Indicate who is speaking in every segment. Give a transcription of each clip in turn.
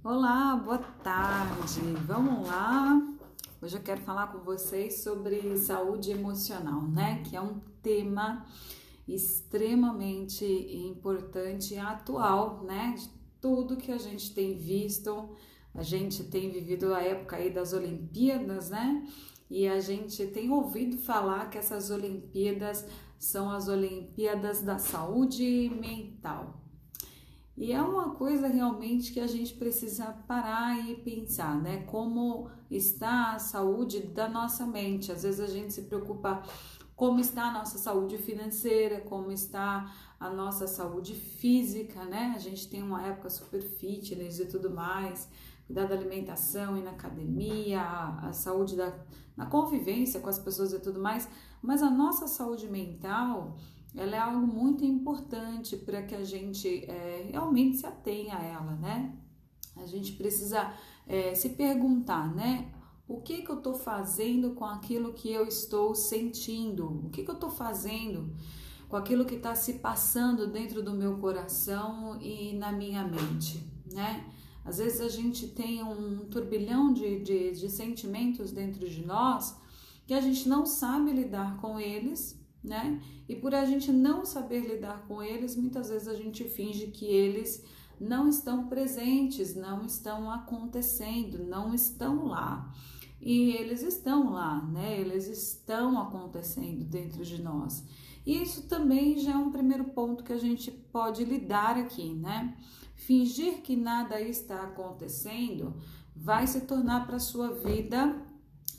Speaker 1: Olá, boa tarde. Vamos lá. Hoje eu quero falar com vocês sobre saúde emocional, né? Que é um tema extremamente importante e atual, né? De tudo que a gente tem visto. A gente tem vivido a época aí das Olimpíadas, né? E a gente tem ouvido falar que essas Olimpíadas são as Olimpíadas da saúde mental. E é uma coisa realmente que a gente precisa parar e pensar, né? Como está a saúde da nossa mente. Às vezes a gente se preocupa como está a nossa saúde financeira, como está a nossa saúde física, né? A gente tem uma época super fitness e tudo mais, cuidar da alimentação, ir na academia, a saúde na convivência com as pessoas e tudo mais, mas a nossa saúde mental, ela é algo muito importante para que a gente realmente se atenha a ela, né? A gente precisa se perguntar, né? O que eu estou fazendo com aquilo que eu estou sentindo? O que eu estou fazendo com aquilo que está se passando dentro do meu coração e na minha mente, né? Às vezes a gente tem um turbilhão de sentimentos dentro de nós que a gente não sabe lidar com eles, né? E por a gente não saber lidar com eles, muitas vezes a gente finge que eles não estão presentes, não estão acontecendo, não estão lá. E eles estão lá, né? Eles estão acontecendo dentro de nós. E isso também já é um primeiro ponto que a gente pode lidar aqui, né? Fingir que nada está acontecendo vai se tornar para a sua vida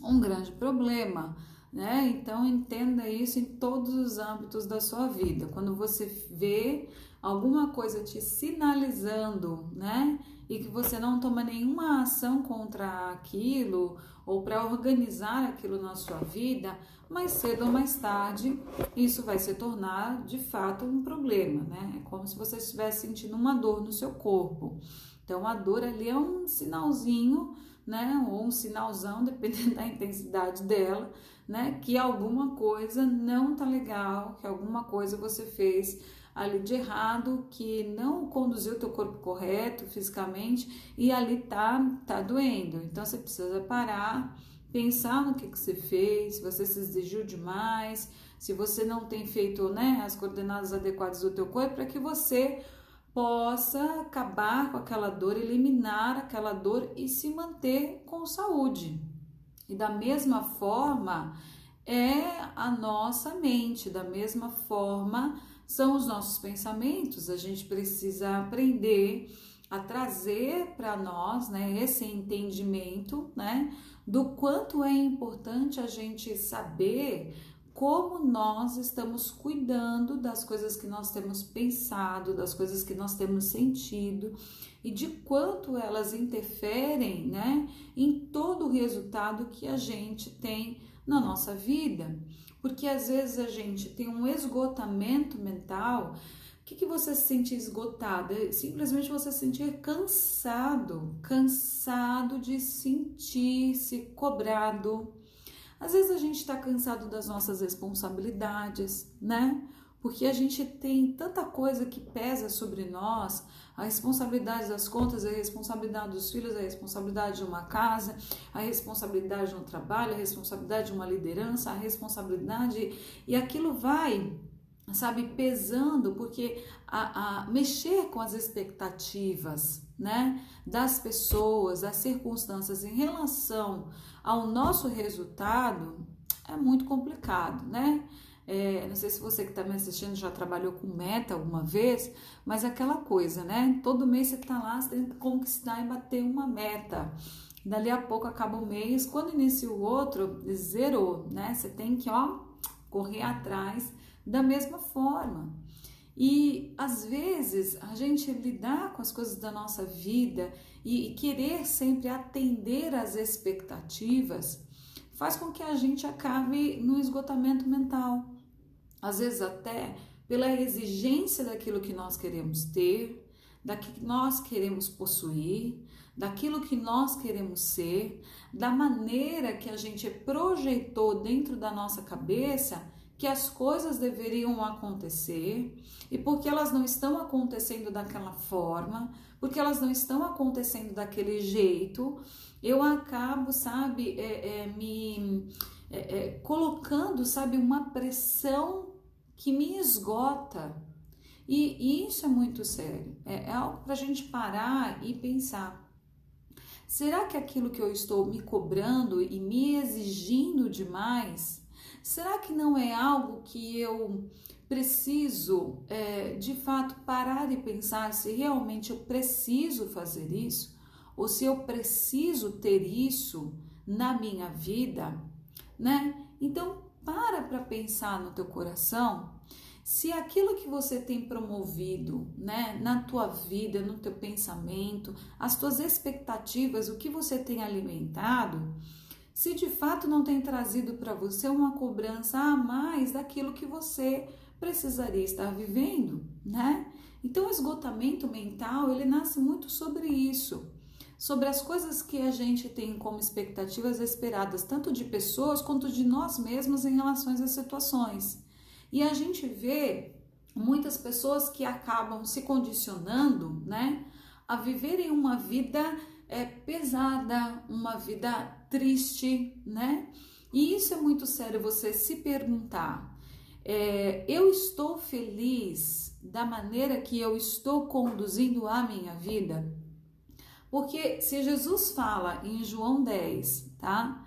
Speaker 1: um grande problema, né? Então entenda isso em todos os âmbitos da sua vida. Quando você vê alguma coisa te sinalizando, né? E que você não toma nenhuma ação contra aquilo ou para organizar aquilo na sua vida, mais cedo ou mais tarde isso vai se tornar de fato um problema, né? É como se você estivesse sentindo uma dor no seu corpo. Então a dor ali é um sinalzinho, né? Ou um sinalzão, dependendo da intensidade dela, né? Que alguma coisa não tá legal, que alguma coisa você fez ali de errado, que não conduziu o teu corpo correto fisicamente e ali tá doendo. Então você precisa parar, pensar no que você fez, se você se exigiu demais, se você não tem feito, né, as coordenadas adequadas do teu corpo para que você possa acabar com aquela dor, eliminar aquela dor e se manter com saúde. E da mesma forma é a nossa mente, da mesma forma são os nossos pensamentos. A gente precisa aprender a trazer para nós, né, esse entendimento, né, do quanto é importante a gente saber como nós estamos cuidando das coisas que nós temos pensado, das coisas que nós temos sentido e de quanto elas interferem, né, em todo o resultado que a gente tem na nossa vida. Porque às vezes a gente tem um esgotamento mental. O que você se sente esgotado? É simplesmente você se sentir cansado de sentir-se cobrado. Às vezes a gente está cansado das nossas responsabilidades, né? Porque a gente tem tanta coisa que pesa sobre nós, a responsabilidade das contas, a responsabilidade dos filhos, a responsabilidade de uma casa, a responsabilidade no trabalho, a responsabilidade de uma liderança, a responsabilidade, e aquilo vai, sabe, pesando, porque mexer com as expectativas, né, das pessoas, das circunstâncias em relação ao nosso resultado é muito complicado, né? Não sei se você que está me assistindo já trabalhou com meta alguma vez, mas é aquela coisa, né? Todo mês você está lá, você tem que conquistar e bater uma meta. Dali a pouco acaba o mês, quando inicia o outro, zerou, né? Você tem que, correr atrás da mesma forma. E às vezes a gente lidar com as coisas da nossa vida e querer sempre atender às expectativas faz com que a gente acabe no esgotamento mental. Às vezes até pela exigência daquilo que nós queremos ter, daquilo que nós queremos possuir, daquilo que nós queremos ser, da maneira que a gente projetou dentro da nossa cabeça que as coisas deveriam acontecer, e porque elas não estão acontecendo daquela forma, porque elas não estão acontecendo daquele jeito, eu acabo, sabe, colocando, sabe, uma pressão que me esgota. E isso é muito sério, é algo para a gente parar e pensar. Será que aquilo que eu estou me cobrando e me exigindo demais, será que não é algo que eu preciso, de fato, parar e pensar se realmente eu preciso fazer isso? Ou se eu preciso ter isso na minha vida, né? Então, para pensar no teu coração, se aquilo que você tem promovido, né, na tua vida, no teu pensamento, as tuas expectativas, o que você tem alimentado, se de fato não tem trazido para você uma cobrança a mais daquilo que você precisaria estar vivendo, né? Então, o esgotamento mental, ele nasce muito sobre isso, sobre as coisas que a gente tem como expectativas esperadas, tanto de pessoas quanto de nós mesmos em relação às situações. E a gente vê muitas pessoas que acabam se condicionando, né, a viverem uma vida pesada, uma vida triste, né? E isso é muito sério você se perguntar, eu estou feliz da maneira que eu estou conduzindo a minha vida? Porque se Jesus fala em João 10, tá?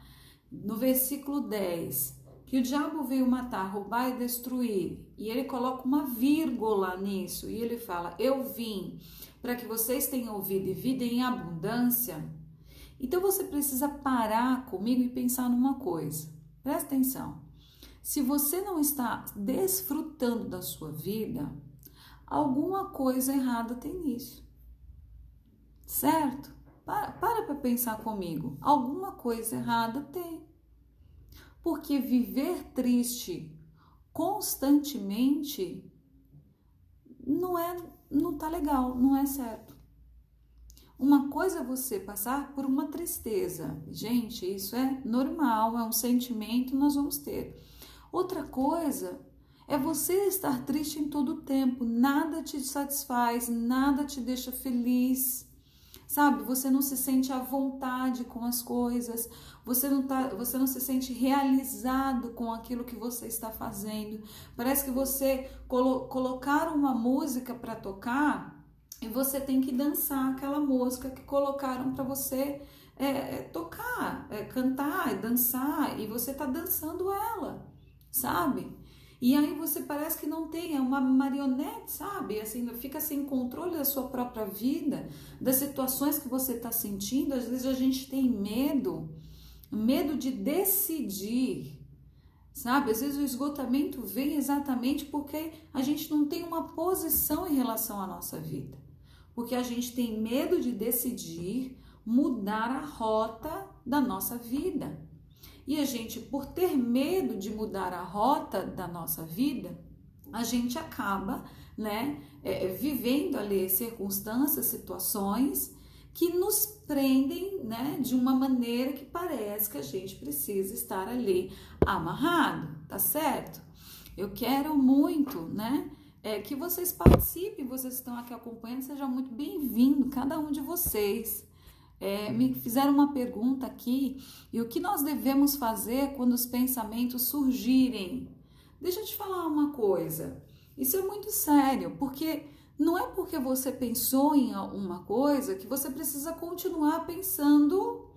Speaker 1: No versículo 10, que o diabo veio matar, roubar e destruir, e ele coloca uma vírgula nisso, e ele fala, eu vim para que vocês tenham vida e vida em abundância. Então você precisa parar comigo e pensar numa coisa, presta atenção, se você não está desfrutando da sua vida, alguma coisa errada tem nisso, certo? Para pensar comigo, alguma coisa errada tem. Porque viver triste constantemente não tá legal, não é certo. Uma coisa é você passar por uma tristeza. Gente, isso é normal, é um sentimento, nós vamos ter. Outra coisa é você estar triste em todo o tempo, nada te satisfaz, nada te deixa feliz. Sabe, você não se sente à vontade com as coisas, você não se sente realizado com aquilo que você está fazendo. Parece que você colocaram uma música para tocar e você tem que dançar aquela música que colocaram para você tocar, cantar, dançar, e você está dançando ela, sabe? E aí você parece que não tem, é uma marionete, sabe? Assim, fica sem controle da sua própria vida, das situações que você está sentindo. Às vezes a gente tem medo de decidir, sabe? Às vezes o esgotamento vem exatamente porque a gente não tem uma posição em relação à nossa vida. Porque a gente tem medo de decidir mudar a rota da nossa vida. E a gente, por ter medo de mudar a rota da nossa vida, a gente acaba, né, vivendo ali circunstâncias, situações que nos prendem, né, de uma maneira que parece que a gente precisa estar ali amarrado, tá certo? Eu quero muito, né, que vocês participem, vocês estão aqui acompanhando, seja muito bem-vindo, cada um de vocês. Me fizeram uma pergunta aqui, e o que nós devemos fazer quando os pensamentos surgirem? Deixa eu te falar uma coisa, isso é muito sério, porque não é porque você pensou em uma coisa que você precisa continuar pensando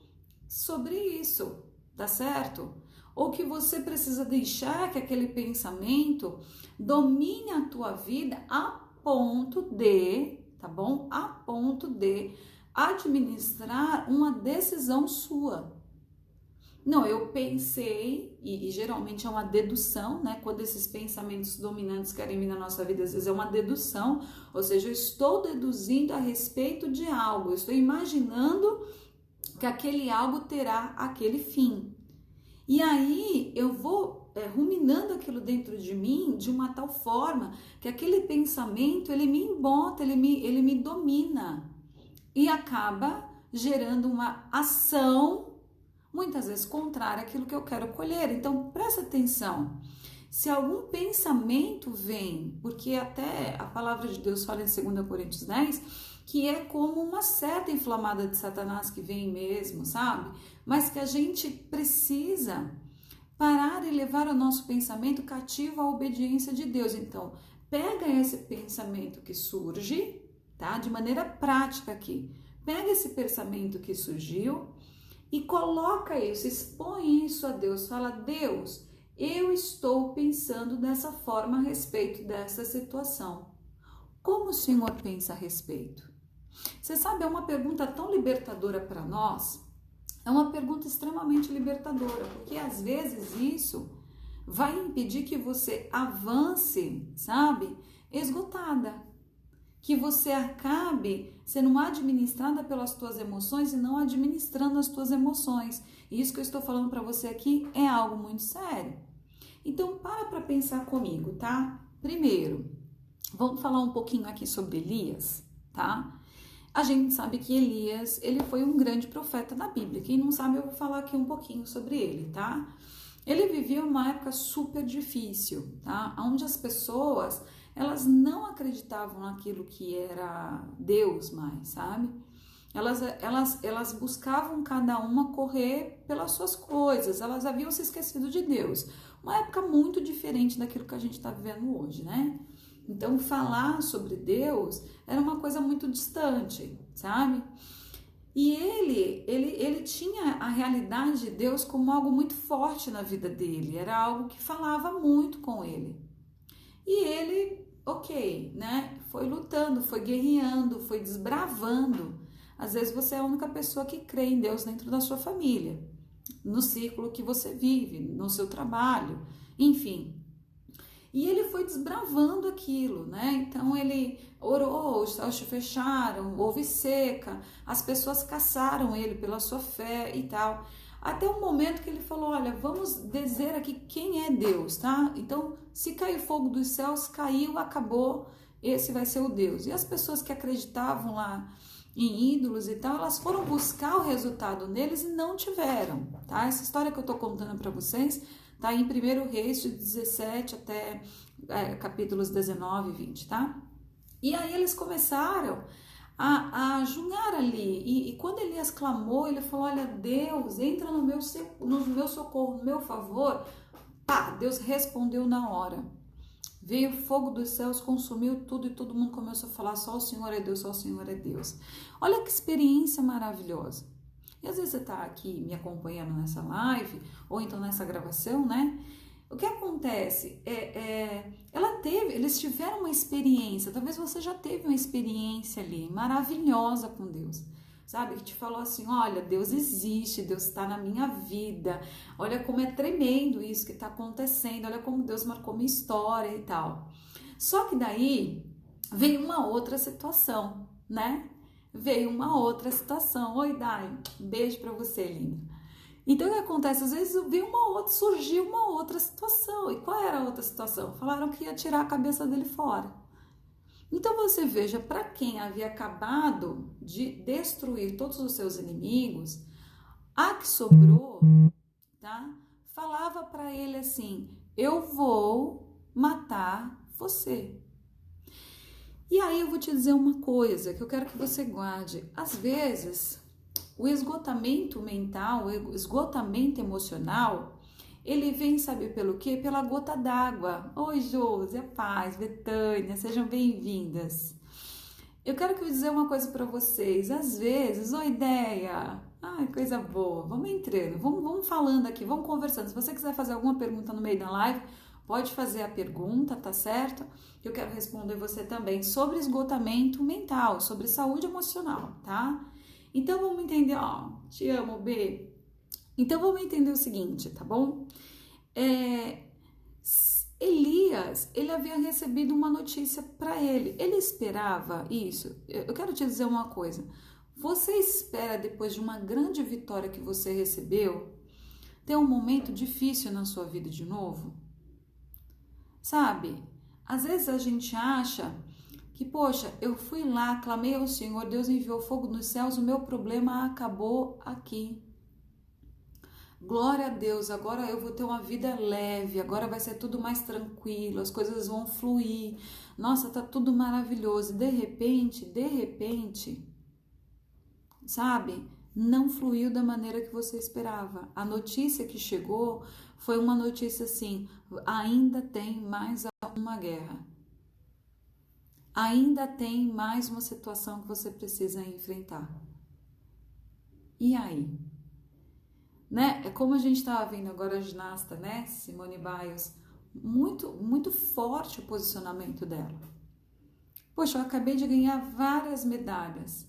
Speaker 1: sobre isso, tá certo? Ou que você precisa deixar que aquele pensamento domine a tua vida a ponto de, tá bom? A ponto de administrar uma decisão sua. Não, eu pensei, e geralmente é uma dedução, né? Quando esses pensamentos dominantes querem vir na nossa vida, às vezes é uma dedução, ou seja, eu estou deduzindo a respeito de algo, eu estou imaginando que aquele algo terá aquele fim. E aí eu vou ruminando aquilo dentro de mim de uma tal forma que aquele pensamento, ele me embota, ele me domina. E acaba gerando uma ação, muitas vezes contrária àquilo que eu quero colher. Então, presta atenção. Se algum pensamento vem, porque até a palavra de Deus fala em 2 Coríntios 10, que é como uma seta inflamada de Satanás que vem mesmo, sabe? Mas que a gente precisa parar e levar o nosso pensamento cativo à obediência de Deus. Então, pega esse pensamento que surge, tá? De maneira prática aqui. Pega esse pensamento que surgiu e coloca isso, expõe isso a Deus. Fala, Deus, eu estou pensando dessa forma a respeito dessa situação. Como o Senhor pensa a respeito? Você sabe, é uma pergunta tão libertadora para nós, é uma pergunta extremamente libertadora, porque às vezes isso vai impedir que você avance, sabe, esgotada, que você acabe sendo administrada pelas tuas emoções e não administrando as tuas emoções. E isso que eu estou falando para você aqui é algo muito sério. Então, para pensar comigo, tá? Primeiro, vamos falar um pouquinho aqui sobre Elias, tá? A gente sabe que Elias, ele foi um grande profeta da Bíblia. Quem não sabe, eu vou falar aqui um pouquinho sobre ele, tá? Ele vivia uma época super difícil, tá? Onde as pessoas, elas não acreditavam naquilo que era Deus mais, sabe? Elas buscavam cada uma correr pelas suas coisas, elas haviam se esquecido de Deus. Uma época muito diferente daquilo que a gente está vivendo hoje, né? Então, falar sobre Deus era uma coisa muito distante, sabe? E ele tinha a realidade de Deus como algo muito forte na vida dele, era algo que falava muito com ele. E ele, ok, né? Foi lutando, foi guerreando, foi desbravando. Às vezes você é a única pessoa que crê em Deus dentro da sua família, no círculo que você vive, no seu trabalho, enfim. E ele foi desbravando aquilo, né? Então ele orou, os céus se fecharam, houve seca, as pessoas caçaram ele pela sua fé e tal. Até o momento que ele falou, olha, vamos dizer aqui quem é Deus, tá? Então, se cair fogo dos céus, caiu, acabou, esse vai ser o Deus. E as pessoas que acreditavam lá em ídolos e tal, elas foram buscar o resultado neles e não tiveram, tá? Essa história que eu tô contando para vocês tá em 1 Reis de 17 até capítulos 19 e 20, tá? E aí eles começaram a jungar ali, e quando Elias clamou, ele falou, olha, Deus, entra no meu socorro, no meu favor. Pá, Deus respondeu na hora. Veio fogo dos céus, consumiu tudo e todo mundo começou a falar, só o Senhor é Deus, só o Senhor é Deus. Olha que experiência maravilhosa. E às vezes você está aqui me acompanhando nessa live, ou então nessa gravação, né? O que acontece? Eles tiveram uma experiência, talvez você já teve uma experiência ali, maravilhosa com Deus, sabe? Que te falou assim, olha, Deus existe, Deus está na minha vida, olha como é tremendo isso que está acontecendo, olha como Deus marcou minha história e tal. Só que daí veio uma outra situação, né? Veio uma outra situação. Oi, Dai, beijo pra você, linda. Então, o que acontece? Às vezes surgiu uma outra situação. E qual era a outra situação? Falaram que ia tirar a cabeça dele fora. Então, você veja, para quem havia acabado de destruir todos os seus inimigos, a que sobrou, tá? Falava para ele assim, eu vou matar você. E aí eu vou te dizer uma coisa que eu quero que você guarde. Às vezes, o esgotamento mental, o esgotamento emocional, ele vem, sabe pelo quê? Pela gota d'água. Oi, Josi, paz, Betânia, sejam bem-vindas. Eu quero que eu dizer uma coisa para vocês. Às vezes, ideia, ai, coisa boa, vamos entrando, vamos falando aqui, vamos conversando. Se você quiser fazer alguma pergunta no meio da live, pode fazer a pergunta, tá certo? Eu quero responder você também sobre esgotamento mental, sobre saúde emocional, tá? Então, vamos entender, te amo, B. Então, vamos entender o seguinte, tá bom? Elias, ele havia recebido uma notícia para ele. Ele esperava isso. Eu quero te dizer uma coisa. Você espera, depois de uma grande vitória que você recebeu, ter um momento difícil na sua vida de novo? Sabe, às vezes a gente acha que, poxa, eu fui lá, clamei ao Senhor, Deus enviou fogo nos céus, o meu problema acabou aqui. Glória a Deus, agora eu vou ter uma vida leve, agora vai ser tudo mais tranquilo, as coisas vão fluir. Nossa, tá tudo maravilhoso. De repente, sabe? Não fluiu da maneira que você esperava. A notícia que chegou foi uma notícia assim: ainda tem mais uma guerra. Ainda tem mais uma situação que você precisa enfrentar. E aí? Né? É como a gente estava vendo agora a ginasta, né? Simone Biles, muito forte o posicionamento dela. Poxa, eu acabei de ganhar várias medalhas,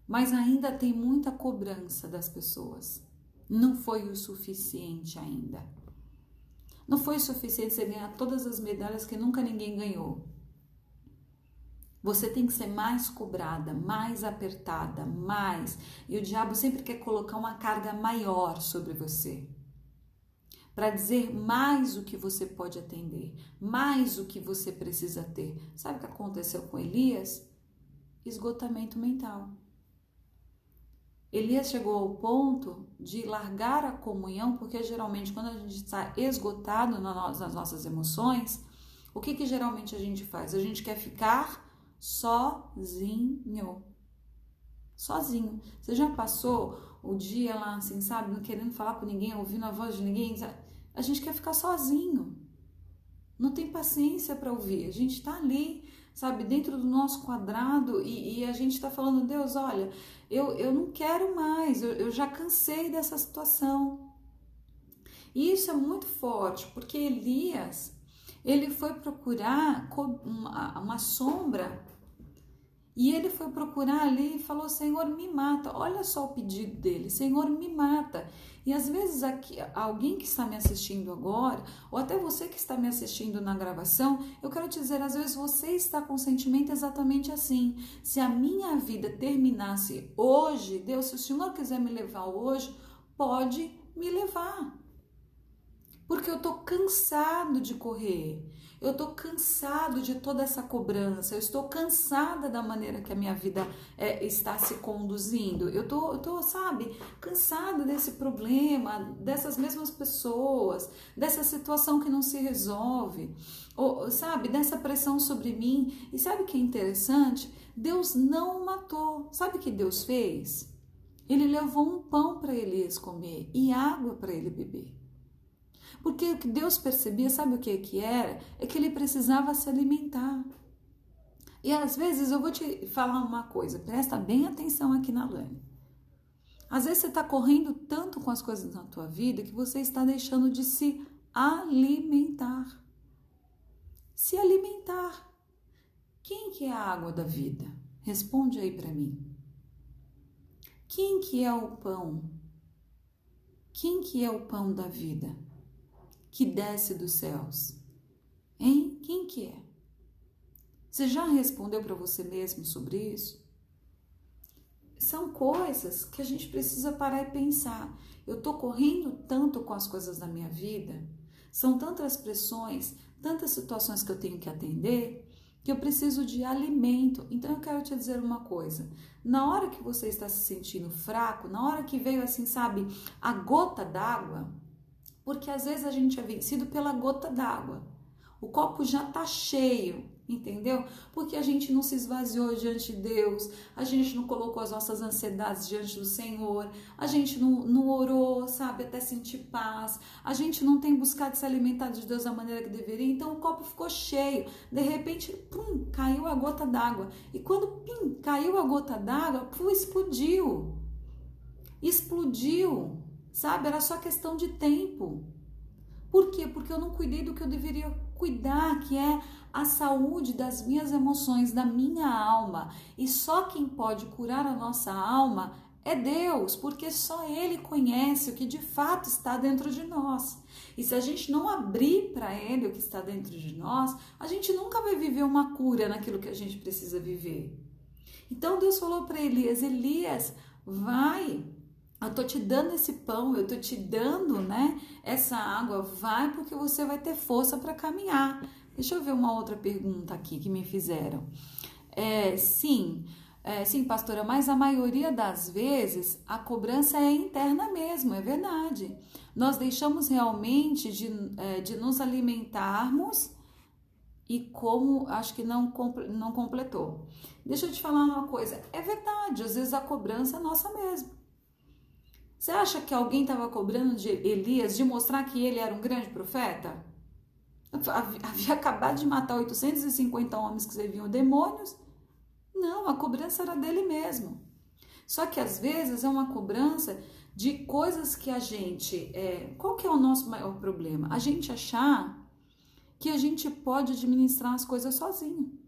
Speaker 1: mas ainda tem muita cobrança das pessoas. Não foi o suficiente ainda. Não foi o suficiente você ganhar todas as medalhas que nunca ninguém ganhou. Você tem que ser mais cobrada, mais apertada, mais. E o diabo sempre quer colocar uma carga maior sobre você. Para dizer mais o que você pode atender, mais o que você precisa ter. Sabe o que aconteceu com Elias? Esgotamento mental. Elias chegou ao ponto de largar a comunhão, porque geralmente quando a gente está esgotado nas nossas emoções, o que geralmente a gente faz? A gente quer ficar sozinho. Você já passou o dia lá assim, sabe, não querendo falar com ninguém, ouvindo a voz de ninguém? A gente quer ficar sozinho. Não tem paciência para ouvir. A gente tá ali, sabe, dentro do nosso quadrado e a gente tá falando: Deus, olha, eu não quero mais, eu já cansei dessa situação. E isso é muito forte, porque Elias, ele foi procurar uma sombra. E ele foi procurar ali e falou: Senhor, me mata. Olha só o pedido dele: Senhor, me mata. E às vezes aqui, alguém que está me assistindo agora, ou até você que está me assistindo na gravação, eu quero te dizer, às vezes você está com um sentimento exatamente assim: se a minha vida terminasse hoje, Deus, se o Senhor quiser me levar hoje, pode me levar. Porque eu tô cansado de correr, eu tô cansado de toda essa cobrança, eu estou cansada da maneira que a minha vida está se conduzindo, eu tô, sabe, cansada desse problema, dessas mesmas pessoas, dessa situação que não se resolve, ou, sabe, dessa pressão sobre mim. E sabe o que é interessante? Deus não o matou. Sabe o que Deus fez? Ele levou um pão para Elias comer e água para ele beber. Porque o que Deus percebia, sabe o que era? É que ele precisava se alimentar. E às vezes, eu vou te falar uma coisa, presta bem atenção aqui na Lani. Às vezes você está correndo tanto com as coisas na tua vida que você está deixando de se alimentar. Se alimentar. Quem que é a água da vida? Responde aí para mim. Quem que é o pão? Quem que é o pão da vida? Que desce dos céus? Hein? Quem que é? Você já respondeu para você mesmo sobre isso? São coisas que a gente precisa parar e pensar. Eu tô correndo tanto com as coisas da minha vida, são tantas pressões, tantas situações que eu tenho que atender, que eu preciso de alimento. Então eu quero te dizer uma coisa: na hora que você está se sentindo fraco, na hora que veio assim, sabe, a gota d'água, porque às vezes a gente é vencido pela gota d'água. O copo já tá cheio, entendeu? Porque a gente não se esvaziou diante de Deus, a gente não colocou as nossas ansiedades diante do Senhor, a gente não orou, sabe, até sentir paz, a gente não tem buscado se alimentar de Deus da maneira que deveria, então o copo ficou cheio. De repente, pum, caiu a gota d'água. E quando, pum, caiu a gota d'água, pum, explodiu. Explodiu. Sabe, era só questão de tempo. Por quê? Porque eu não cuidei do que eu deveria cuidar, que é a saúde das minhas emoções, da minha alma. E só quem pode curar a nossa alma é Deus, porque só Ele conhece o que de fato está dentro de nós. E se a gente não abrir para Ele o que está dentro de nós, a gente nunca vai viver uma cura naquilo que a gente precisa viver. Então Deus falou para Elias: Elias, vai. Eu tô te dando esse pão, eu tô te dando, né, essa água, vai, porque você vai ter força para caminhar. Deixa eu ver uma outra pergunta aqui que me fizeram. Sim, Sim, pastora, mas a maioria das vezes a cobrança é interna mesmo, é verdade. Nós deixamos realmente de nos alimentarmos e como acho que não completou. Deixa eu te falar uma coisa, é verdade, às vezes a cobrança é nossa mesmo. Você acha que alguém estava cobrando de Elias de mostrar que ele era um grande profeta? Havia acabado de matar 850 homens que serviam demônios. Não, a cobrança era dele mesmo. Só que às vezes é uma cobrança de coisas que a gente... qual que é o nosso maior problema? A gente achar que a gente pode administrar as coisas sozinho.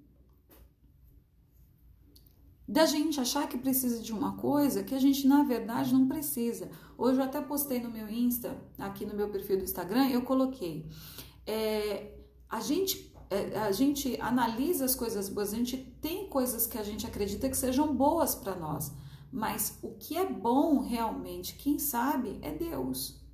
Speaker 1: Da gente achar que precisa de uma coisa que a gente na verdade não precisa. Hoje eu até postei no meu Insta, aqui no meu perfil do Instagram, eu coloquei. A gente analisa as coisas boas, a gente tem coisas que a gente acredita que sejam boas para nós, mas o que é bom realmente, quem sabe, é Deus.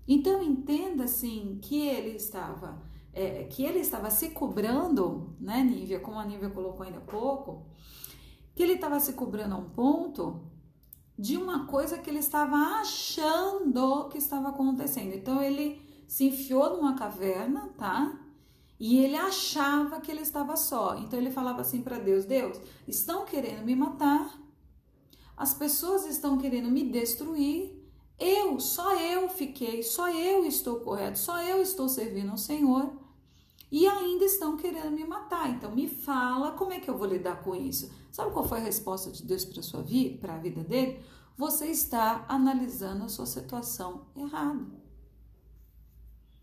Speaker 1: Então entenda assim que ele estava se cobrando, né, Nívia, como a Nívia colocou ainda há pouco, que ele estava se cobrando a um ponto de uma coisa que ele estava achando que estava acontecendo. Então ele se enfiou numa caverna, tá? E ele achava que ele estava só. Então ele falava assim para Deus: Deus, estão querendo me matar, as pessoas estão querendo me destruir, só eu estou correto, só eu estou servindo ao Senhor e ainda estão querendo me matar. Então me fala como é que eu vou lidar com isso. Sabe qual foi a resposta de Deus para sua vida, para a vida dele? Você está analisando a sua situação errada.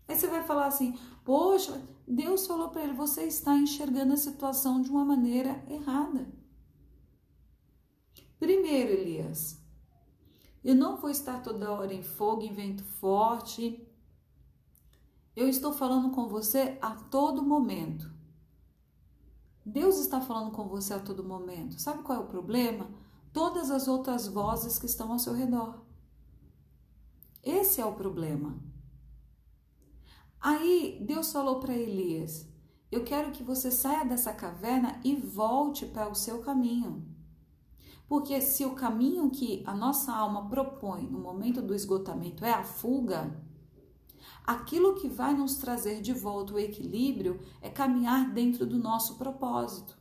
Speaker 1: Aí você vai falar assim: poxa, Deus falou para ele, você está enxergando a situação de uma maneira errada. Primeiro, Elias, eu não vou estar toda hora em fogo, em vento forte. Eu estou falando com você a todo momento. Deus está falando com você a todo momento. Sabe qual é o problema? Todas as outras vozes que estão ao seu redor. Esse é o problema. Aí Deus falou para Elias: eu quero que você saia dessa caverna e volte para o seu caminho. Porque se o caminho que a nossa alma propõe no momento do esgotamento é a fuga, aquilo que vai nos trazer de volta o equilíbrio é caminhar dentro do nosso propósito.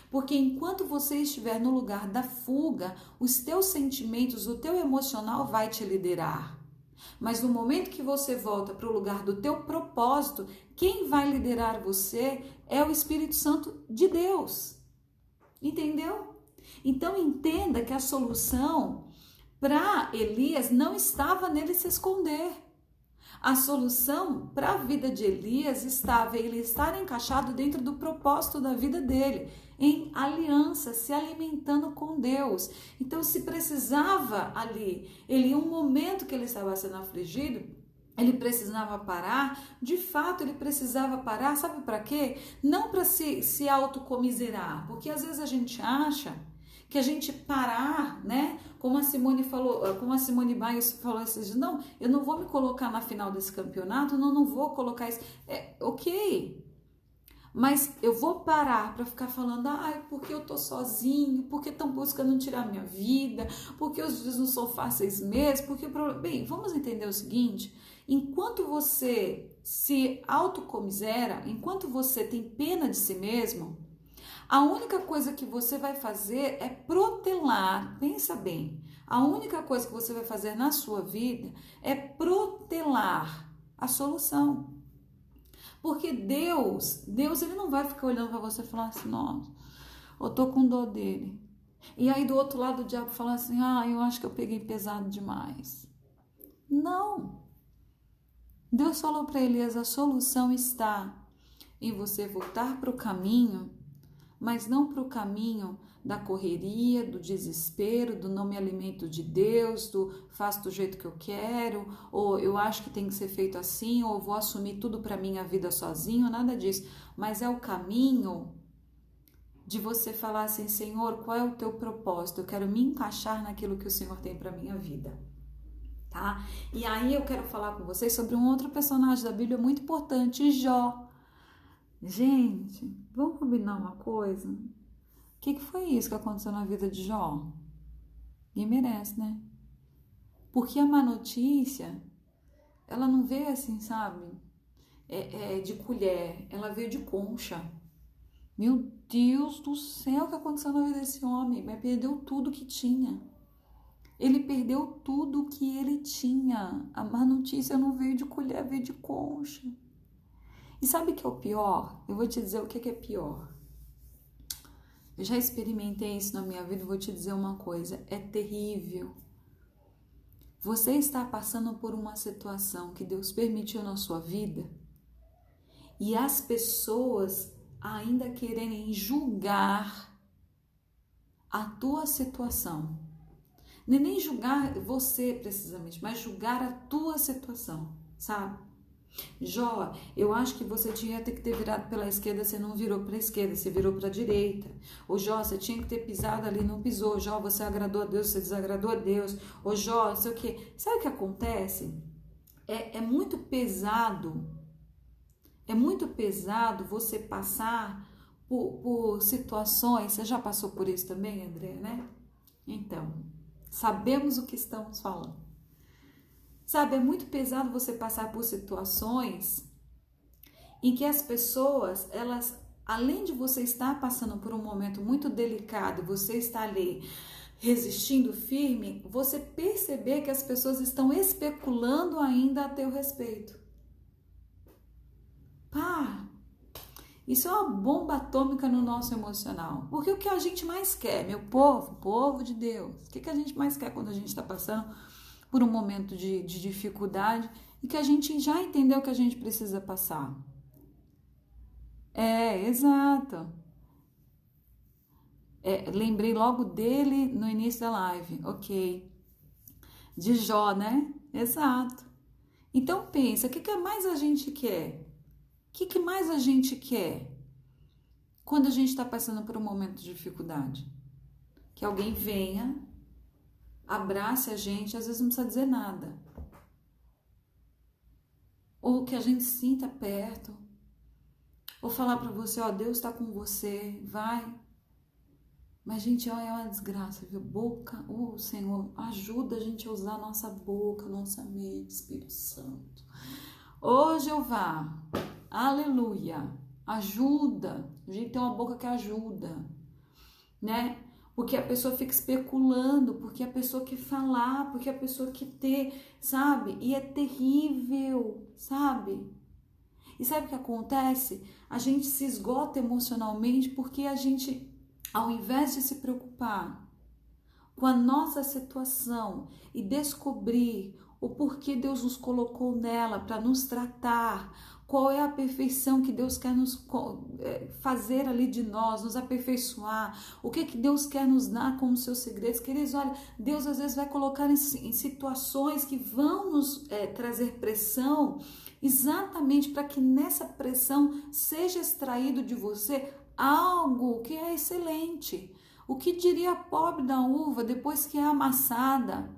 Speaker 1: Porque enquanto você estiver no lugar da fuga, os teus sentimentos, o teu emocional vai te liderar. Mas no momento que você volta para o lugar do teu propósito, quem vai liderar você é o Espírito Santo de Deus. Entendeu? Então entenda que a solução para Elias não estava nele se esconder. A solução para a vida de Elias estava ele estar encaixado dentro do propósito da vida dele, em aliança, se alimentando com Deus. Então, se precisava ali, em um momento que ele estava sendo afligido, ele precisava parar, de fato ele precisava parar, sabe para quê? Não para se autocomiserar, porque às vezes a gente acha que a gente parar, né? Como a Simone falou, como a Simone Biles falou esses dias, não, eu não vou me colocar na final desse campeonato, não vou colocar isso. Ok, mas eu vou parar para ficar falando, porque eu tô sozinho, porque estão buscando tirar minha vida, porque os dias não são fáceis mesmo, porque o problema... Bem, vamos entender o seguinte: enquanto você se autocomisera, enquanto você tem pena de si mesmo, a única coisa que você vai fazer é protelar, pensa bem, a única coisa que você vai fazer na sua vida é protelar a solução. Porque Deus ele não vai ficar olhando para você e falar assim: nossa, eu tô com dor dele. E aí do outro lado o diabo fala assim: eu acho que eu peguei pesado demais. Não. Deus falou para Elias: a solução está em você voltar para o caminho, mas não para o caminho da correria, do desespero, do não me alimento de Deus, do faço do jeito que eu quero, ou eu acho que tem que ser feito assim, ou vou assumir tudo para minha vida sozinho, nada disso. Mas é o caminho de você falar assim: Senhor, qual é o teu propósito? Eu quero me encaixar naquilo que o Senhor tem para minha vida. Tá? E aí eu quero falar com vocês sobre um outro personagem da Bíblia muito importante, Jó. Gente, vamos combinar uma coisa? que foi isso que aconteceu na vida de Jó? Ninguém merece, né? Porque a má notícia, ela não veio assim, sabe? De colher, ela veio de concha. Meu Deus do céu, o que aconteceu na vida desse homem? Mas perdeu tudo que tinha. Ele perdeu tudo que ele tinha. A má notícia não veio de colher, veio de concha. E sabe o que é o pior? Eu vou te dizer o que é pior. Eu já experimentei isso na minha vida e vou te dizer uma coisa. É terrível. Você está passando por uma situação que Deus permitiu na sua vida e as pessoas ainda quererem julgar a tua situação. Não é nem julgar você precisamente, mas julgar a tua situação, sabe? Jó, eu acho que você tinha que ter virado pela esquerda, você não virou para a esquerda, você virou para a direita. Ô Jó, você tinha que ter pisado ali, não pisou. Jó, você agradou a Deus, você desagradou a Deus. Ô Jó, não sei o quê. Sabe o que acontece? É muito pesado você passar por situações. Você já passou por isso também, André, né? Então, sabemos o que estamos falando. Sabe, é muito pesado você passar por situações em que as pessoas, elas, além de você estar passando por um momento muito delicado, você está ali resistindo firme, você perceber que as pessoas estão especulando ainda a teu respeito. Pá, isso é uma bomba atômica no nosso emocional. Porque o que a gente mais quer, meu povo de Deus, o que a gente mais quer quando a gente está passando por um momento de dificuldade e que a gente já entendeu que a gente precisa passar? Exato. Lembrei logo dele no início da live, ok. De Jó, né? Exato. Então pensa, o que mais a gente quer? O que mais a gente quer quando a gente está passando por um momento de dificuldade? Que alguém venha, abrace a gente, às vezes não precisa dizer nada. Ou que a gente sinta perto. Ou falar para você, ó, Deus está com você, vai. Mas, gente, ó, é uma desgraça, viu? Boca, Senhor, ajuda a gente a usar a nossa boca, nossa mente, Espírito Santo. Ô, Jeová, aleluia, ajuda. A gente tem uma boca que ajuda, né? Porque a pessoa fica especulando, porque a pessoa quer falar, porque a pessoa quer ter, sabe? E é terrível, sabe? E sabe o que acontece? A gente se esgota emocionalmente porque a gente, ao invés de se preocupar com a nossa situação e descobrir o porquê Deus nos colocou nela para nos tratar, qual é a perfeição que Deus quer nos fazer ali de nós, nos aperfeiçoar, o que Deus quer nos dar como seus segredos. Queridos, olha, Deus às vezes vai colocar em situações que vão nos trazer pressão, exatamente para que nessa pressão seja extraído de você algo que é excelente. O que diria a pobre da uva depois que é amassada?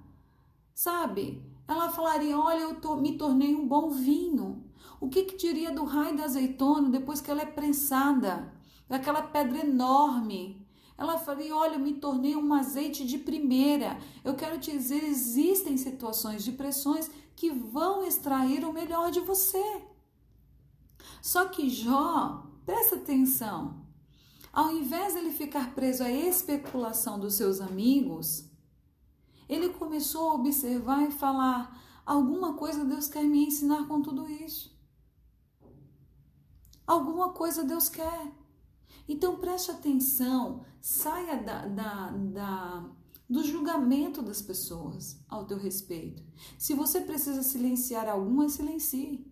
Speaker 1: Sabe? Ela falaria, olha, eu me tornei um bom vinho. O que diria do raio da azeitona depois que ela é prensada? Daquela pedra enorme. Ela falaria, olha, eu me tornei um azeite de primeira. Eu quero te dizer, existem situações de pressões que vão extrair o melhor de você. Só que Jó, presta atenção, ao invés de ele ficar preso à especulação dos seus amigos, ele começou a observar e falar, alguma coisa Deus quer me ensinar com tudo isso. Alguma coisa Deus quer. Então preste atenção, saia do julgamento das pessoas ao teu respeito. Se você precisa silenciar alguma, silencie.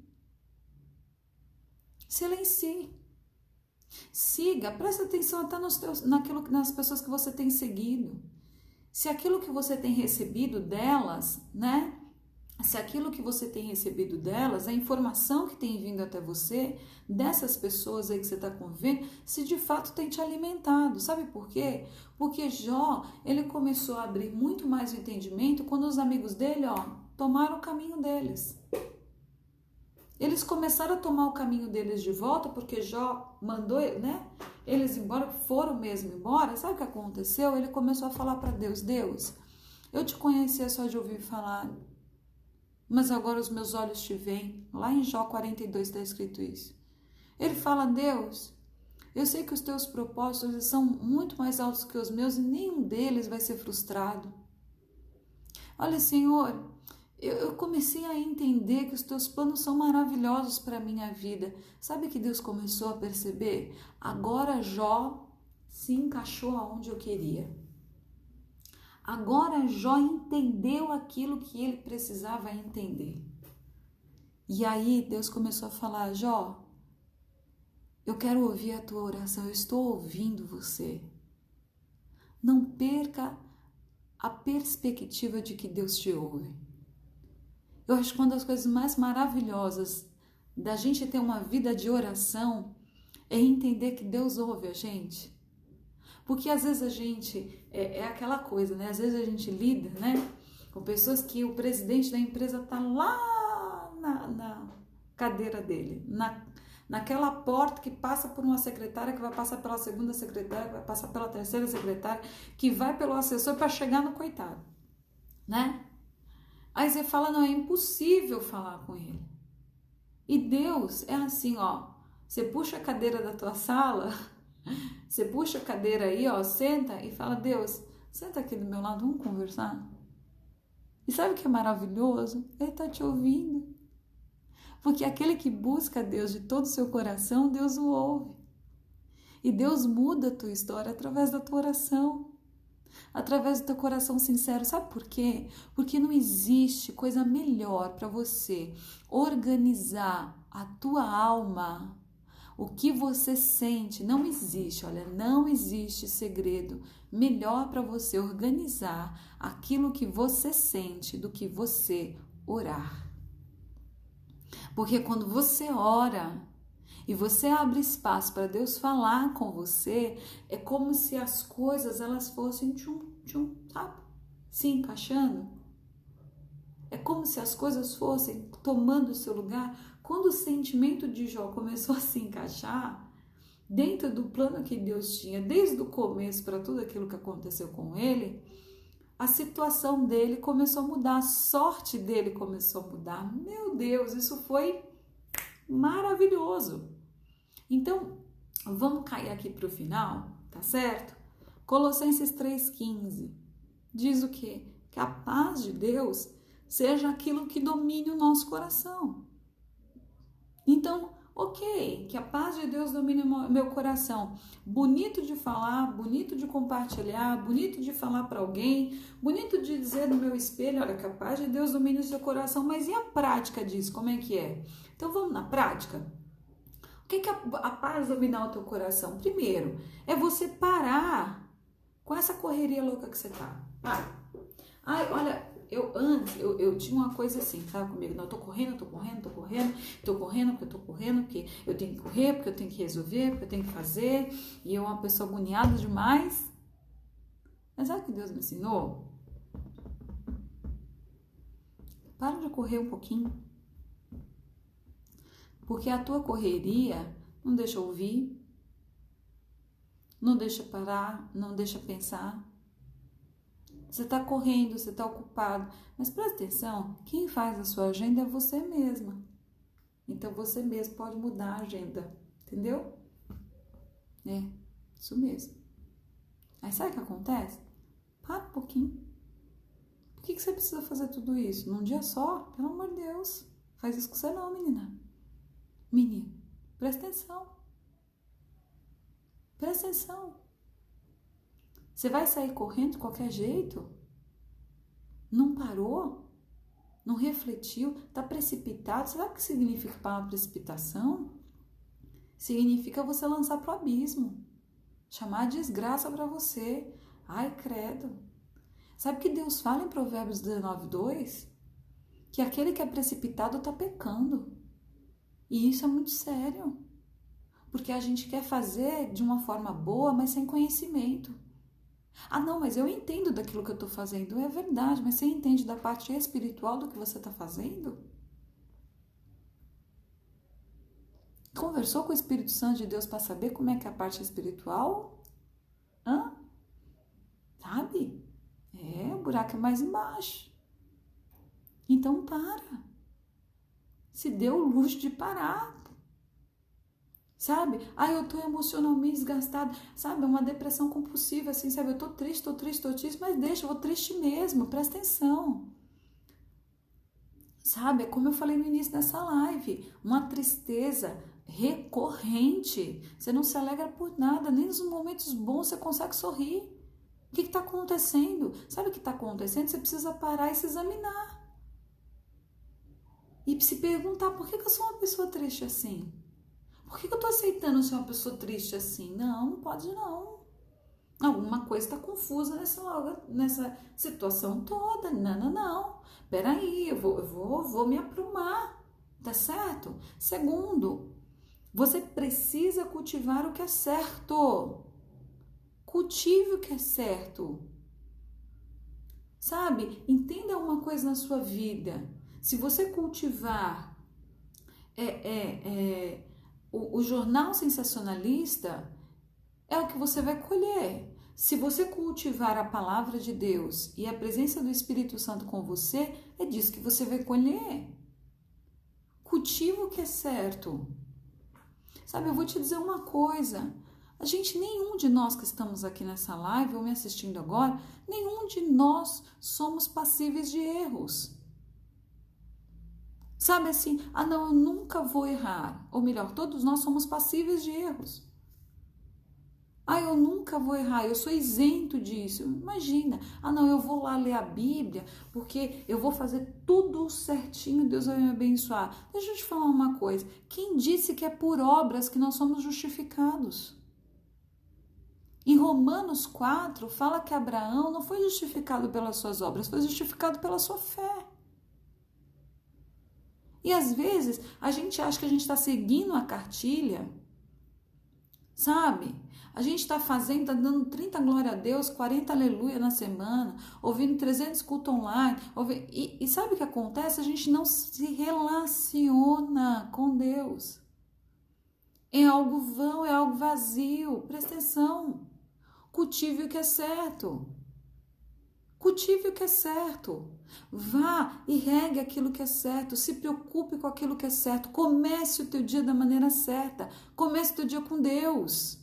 Speaker 1: Silencie. Siga, presta atenção até nas pessoas que você tem seguido. Se aquilo que você tem recebido delas, né? Se aquilo que você tem recebido delas, a informação que tem vindo até você, dessas pessoas aí que você está convivendo, se de fato tem te alimentado. Sabe por quê? Porque Jó, ele começou a abrir muito mais o entendimento quando os amigos dele, tomaram o caminho deles. Eles começaram a tomar o caminho deles de volta, porque Jó mandou, né, eles embora, foram mesmo embora. Sabe o que aconteceu? Ele começou a falar para Deus: Deus, eu te conhecia só de ouvir falar, mas agora os meus olhos te veem. Lá em Jó 42 está escrito isso. Ele fala: Deus, eu sei que os teus propósitos são muito mais altos que os meus e nenhum deles vai ser frustrado. Olha, Senhor, eu comecei a entender que os teus planos são maravilhosos para a minha vida. Sabe que Deus começou a perceber? Agora Jó se encaixou aonde eu queria. Agora Jó entendeu aquilo que ele precisava entender. E aí Deus começou a falar: Jó, eu quero ouvir a tua oração, eu estou ouvindo você. Não perca a perspectiva de que Deus te ouve. Eu acho que uma das coisas mais maravilhosas da gente ter uma vida de oração é entender que Deus ouve a gente. Porque às vezes a gente, é aquela coisa, né? Às vezes a gente lida, né, com pessoas que o presidente da empresa está lá na cadeira dele, naquela porta que passa por uma secretária, que vai passar pela segunda secretária, que vai passar pela terceira secretária, que vai pelo assessor para chegar no coitado, né? Aí você fala: não, é impossível falar com ele. E Deus é assim, ó, você puxa a cadeira da tua sala, você puxa a cadeira aí, ó, senta e fala: Deus, senta aqui do meu lado, vamos conversar. E sabe o que é maravilhoso? Ele está te ouvindo. Porque aquele que busca Deus de todo o seu coração, Deus o ouve. E Deus muda a tua história através da tua oração, através do teu coração sincero. Sabe por quê? Porque não existe coisa melhor para você organizar a tua alma, o que você sente. Não existe, olha, não existe segredo melhor para você organizar aquilo que você sente do que você orar. Porque quando você ora e você abre espaço para Deus falar com você, é como se as coisas elas fossem sabe? Se encaixando. É como se as coisas fossem tomando o seu lugar. Quando o sentimento de Jó começou a se encaixar dentro do plano que Deus tinha desde o começo para tudo aquilo que aconteceu com ele, a situação dele começou a mudar, a sorte dele começou a mudar. Meu Deus, isso foi maravilhoso. Então, vamos cair aqui para o final, tá certo? Colossenses 3,15 diz o quê? Que a paz de Deus seja aquilo que domine o nosso coração. Então, ok, que a paz de Deus domine o meu coração. Bonito de falar, bonito de compartilhar, bonito de falar para alguém, bonito de dizer no meu espelho: olha, que a paz de Deus domine o seu coração. Mas e a prática disso? Como é que é? Então vamos na prática? O que é a paz dominar o teu coração? Primeiro, é você parar com essa correria louca que você tá. Ai, olha, eu tinha uma coisa assim, sabe comigo? Não, eu tô correndo porque eu tenho que correr, porque eu tenho que resolver, porque eu tenho que fazer, e eu uma pessoa agoniada demais. Mas sabe o que Deus me ensinou? Para de correr um pouquinho. Porque a tua correria não deixa ouvir, não deixa parar, não deixa pensar. Você está correndo, você está ocupado, mas presta atenção, quem faz a sua agenda é você mesma. Então você mesmo pode mudar a agenda, entendeu? É, isso mesmo. Aí sabe o que acontece? Para um pouquinho. Por que você precisa fazer tudo isso? Num dia só? Pelo amor de Deus. Faz isso com você não, menina. Menino, presta atenção. Presta atenção. Você vai sair correndo de qualquer jeito? Não parou? Não refletiu? Está precipitado? Sabe o que significa a palavra precipitação? Significa você lançar para o abismo. Chamar de desgraça para você. Ai, credo. Sabe o que Deus fala em Provérbios 19:2? Que aquele que é precipitado está pecando. E isso é muito sério. Porque a gente quer fazer de uma forma boa, mas sem conhecimento. Ah, não, mas eu entendo daquilo que eu estou fazendo. É verdade, mas você entende da parte espiritual do que você está fazendo? Conversou com o Espírito Santo de Deus para saber como é que é a parte espiritual? Sabe? O buraco é mais embaixo. Então para. Se dê o luxo de parar. Sabe? Eu tô emocionalmente desgastada. Sabe? É uma depressão compulsiva, assim, sabe? Eu tô triste, mas deixa, eu vou triste mesmo. Presta atenção. Sabe? É como eu falei no início dessa live. Uma tristeza recorrente. Você não se alegra por nada. Nem nos momentos bons você consegue sorrir. O que está acontecendo? Sabe o que está acontecendo? Você precisa parar e se examinar. E se perguntar, por que eu sou uma pessoa triste assim? Por que eu estou aceitando ser uma pessoa triste assim? Não pode não. Alguma coisa está confusa nessa situação toda. Não. Peraí, eu vou me aprumar. Tá certo? Segundo, você precisa cultivar o que é certo. Cultive o que é certo. Sabe? Entenda uma coisa na sua vida. Se você cultivar o jornal sensacionalista, é o que você vai colher. Se você cultivar a palavra de Deus e a presença do Espírito Santo com você, é disso que você vai colher. Cultiva o que é certo. Sabe, eu vou te dizer uma coisa. Nenhum de nós que estamos aqui nessa live ou me assistindo agora, nenhum de nós somos passíveis de erros. Sabe assim, não, eu nunca vou errar. Ou melhor, todos nós somos passíveis de erros. Eu nunca vou errar, eu sou isento disso. Imagina, não, eu vou lá ler a Bíblia, porque eu vou fazer tudo certinho, Deus vai me abençoar. Deixa eu te falar uma coisa, quem disse que é por obras que nós somos justificados? Em Romanos 4, fala que Abraão não foi justificado pelas suas obras, foi justificado pela sua fé. E às vezes, a gente acha que a gente está seguindo a cartilha, sabe? A gente está dando 30 glória a Deus, 40 aleluia na semana, ouvindo 300 cultos online. E sabe o que acontece? A gente não se relaciona com Deus. É algo vão, é algo vazio. Presta atenção. Cultive o que é certo. Cultive o que é certo. Vá e regue aquilo que é certo. Se preocupe com aquilo que é certo. Comece o teu dia da maneira certa. Comece o teu dia com Deus.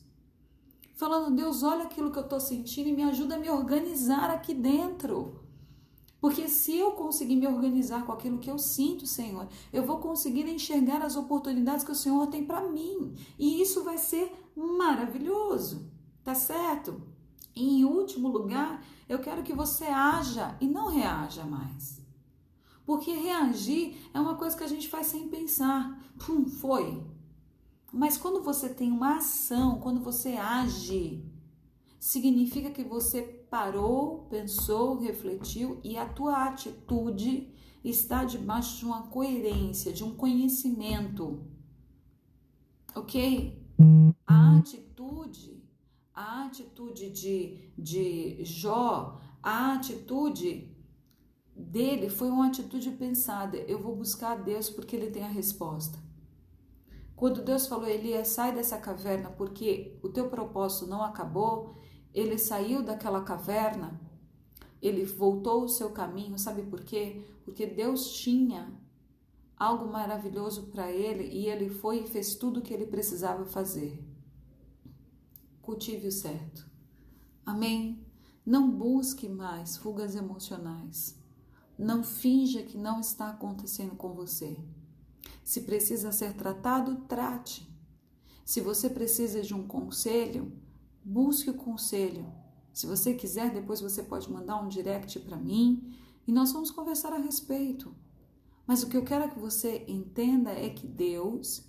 Speaker 1: Falando, Deus, olha aquilo que eu estou sentindo e me ajuda a me organizar aqui dentro. Porque se eu conseguir me organizar com aquilo que eu sinto, Senhor, eu vou conseguir enxergar as oportunidades que o Senhor tem para mim. E isso vai ser maravilhoso. Tá certo? E em último lugar, eu quero que você haja e não reaja mais. Porque reagir é uma coisa que a gente faz sem pensar. Foi. Mas quando você tem uma ação, quando você age, significa que você parou, pensou, refletiu e a tua atitude está debaixo de uma coerência, de um conhecimento. Ok? A atitude de Jó, a atitude dele foi uma atitude pensada. Eu vou buscar a Deus porque ele tem a resposta. Quando Deus falou, Elias, sai dessa caverna porque o teu propósito não acabou, ele saiu daquela caverna, ele voltou o seu caminho, sabe por quê? Porque Deus tinha algo maravilhoso para ele e ele foi e fez tudo o que ele precisava fazer. Cultive o certo. Amém? Não busque mais fugas emocionais. Não finja que não está acontecendo com você. Se precisa ser tratado, trate. Se você precisa de um conselho, busque o conselho. Se você quiser, depois você pode mandar um direct para mim e nós vamos conversar a respeito. Mas o que eu quero que você entenda é que Deus,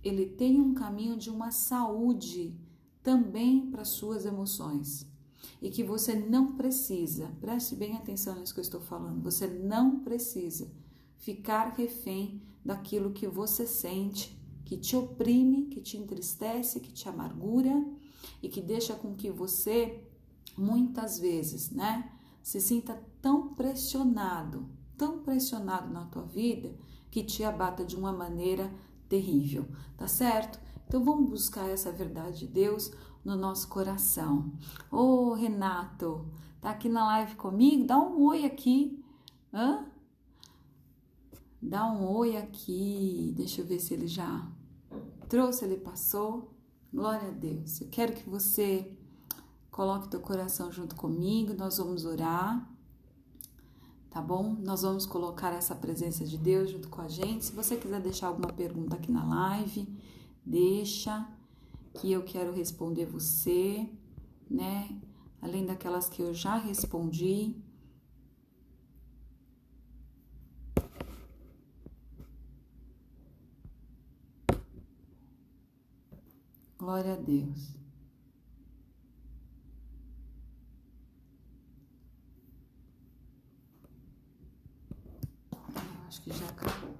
Speaker 1: ele tem um caminho de uma saúde também para suas emoções. E que você não precisa, preste bem atenção nisso que eu estou falando, você não precisa ficar refém daquilo que você sente, que te oprime, que te entristece, que te amargura e que deixa com que você, muitas vezes, se sinta tão pressionado na tua vida, que te abata de uma maneira terrível, tá certo? Então vamos buscar essa verdade de Deus no nosso coração. Ô Renato, tá aqui na live comigo? Dá um oi aqui. Hã? Dá um oi aqui. Deixa eu ver se ele já trouxe, ele passou. Glória a Deus. Eu quero que você coloque teu coração junto comigo. Nós vamos orar. Tá bom? Nós vamos colocar essa presença de Deus junto com a gente. Se você quiser deixar alguma pergunta aqui na live, deixa, que eu quero responder você, né? Além daquelas que eu já respondi. Glória a Deus. Eu acho que já acabou.